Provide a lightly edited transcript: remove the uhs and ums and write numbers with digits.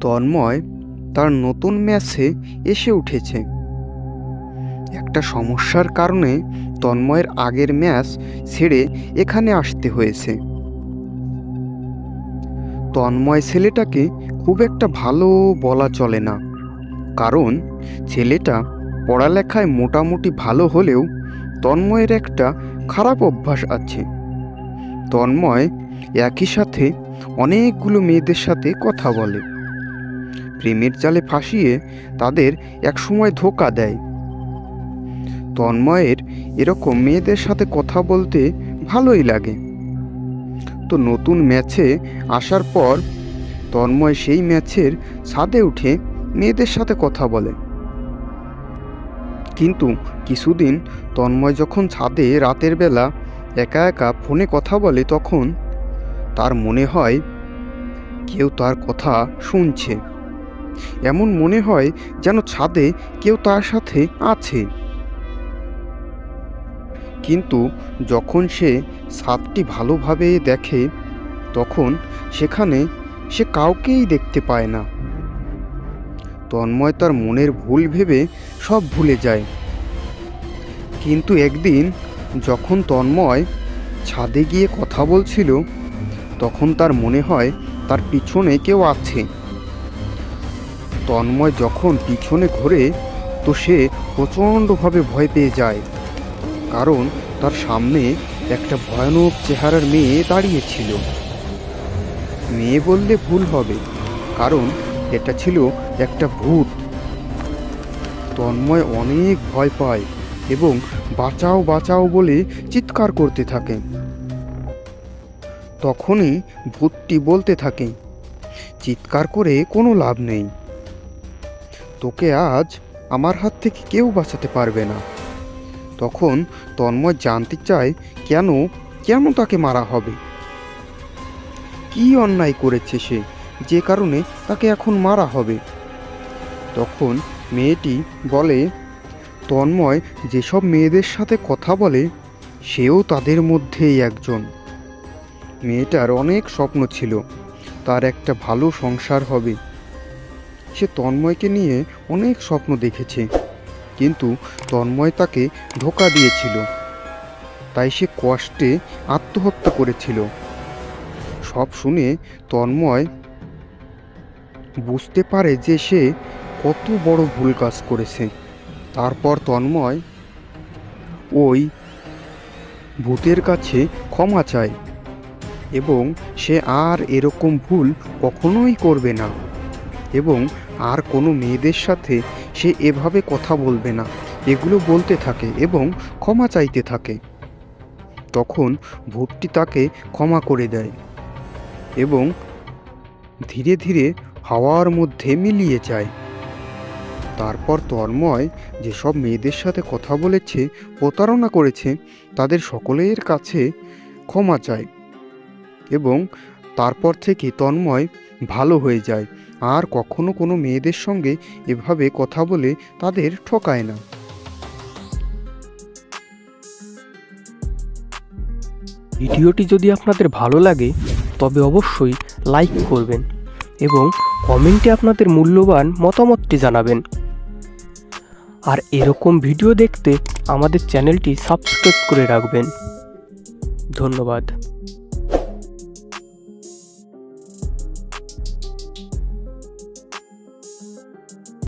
তন্ময় তার নতুন ম্যাচে এসে উঠেছে। একটা সমস্যার কারণে তন্ময়ের আগের ম্যাচ ছেড়ে এখানে আসতে হয়েছে। তন্ময় ছেলেটাকে খুব একটা ভালো বলা চলে না, কারণ ছেলেটা পড়ালেখায় মোটামুটি ভালো হলেও তন্ময়ের একটা খারাপ অভ্যাস আছে। তন্ময় একই সাথে অনেকগুলো মেয়েদের সাথে কথা বলে, প্রেমের জালে ফাঁসিয়ে তাদের একসময় ধোঁকা দেয়। তন্ময়ের এরকম মেয়েদের সাথে কথা বলতে ভালোই লাগে। তো নতুন ম্যাচে আসার পর তন্ময় সেই ম্যাচের ছাদে উঠে মেয়েদের সাথে কথা বলে। কিন্তু কিছুদিন তন্ময় যখন ছাদে রাতের বেলা একা একা ফোনে কথা বলে, তখন তার মনে হয় কেউ তার কথা শুনছে। এমন মনে হয় যেন ছাদে কেউ তার সাথে আছে। কিন্তু যখন সে ছাদটি ভালোভাবে দেখে, তখন সেখানে সে কাউকেই দেখতে পায় না। তন্ময় তার মনের ভুল ভেবে সব ভুলে যায়। কিন্তু একদিন যখন তন্ময় ছাদে গিয়ে কথা বলছিল, তখন তার মনে হয় তার পিছনে কেউ আছে। তন্ময় যখন পিছনে ঘোরে, তো সে প্রচণ্ডভাবে ভয় পেয়ে যায়, কারণ তার সামনে একটা ভয়ানক চেহারার মেয়ে দাঁড়িয়েছিল। মেয়ে বললে ভুল হবে, কারণ এটা ছিল একটা ভূত। তন্ময় অনেক ভয় পায় এবং বাঁচাও বাঁচাও বলে চিৎকার করতে থাকে। তখনই ভূতটি বলতে থাকে, চিৎকার করে কোনো লাভ নেই, তোকে আজ আমার হাত থেকে কেউ বাঁচাতে পারবে না। তখন তন্ময় জানতে চায় কেন কেন তাকে মারা হবে, কি অন্যায় করেছে সে, যে কারণে তাকে এখন মারা হবে। তখন মেয়েটি বলে, তন্ময় যেসব মেয়েদের সাথে কথা বলে সেও তাদের মধ্যেই একজন। মেয়েটার অনেক স্বপ্ন ছিল, তার একটা ভালো সংসার হবে। সে তন্ময়কে নিয়ে অনেক স্বপ্ন দেখেছে, কিন্তু তন্ময় তাকে ধোঁকা দিয়েছিল, তাই সে কষ্টে আত্মহত্যা করেছিল। সব শুনে তন্ময় বুঝতে পারে যে সে কত বড় ভুল কাজ করেছে। তারপর তন্ময় ওই ভূতের কাছে ক্ষমা চায় এবং সে আর এরকম ভুল কখনোই করবে না, এবং আর কোনো মেয়েদের সাথে সে এভাবে কথা বলবে না, এগুলো বলতে থাকে এবং ক্ষমা চাইতে থাকে। তখন ভূতটি তাকে ক্ষমা করে দেয় এবং ধীরে ধীরে হাওয়ার মধ্যে মিলিয়ে যায়। তারপর তন্ময় যেসব মেয়েদের সাথে কথা বলেছে, প্রতারণা করেছে, তাদের সকলের কাছে ক্ষমা চায় এবং তারপর থেকে তন্ময় ভালো হয়ে যায়, আর কখনো কোনো মেয়েদের সঙ্গে এভাবে কথা বলে তাদের ঠকায় না। ভিডিওটি যদি আপনাদের ভালো লাগে তবে অবশ্যই লাইক করবেন এবং কমেন্টে আপনাদের মূল্যবান মতামতটি জানাবেন। আর এরকম ভিডিও দেখতে আমাদের চ্যানেলটি সাবস্ক্রাইব করে রাখবেন। ধন্যবাদ।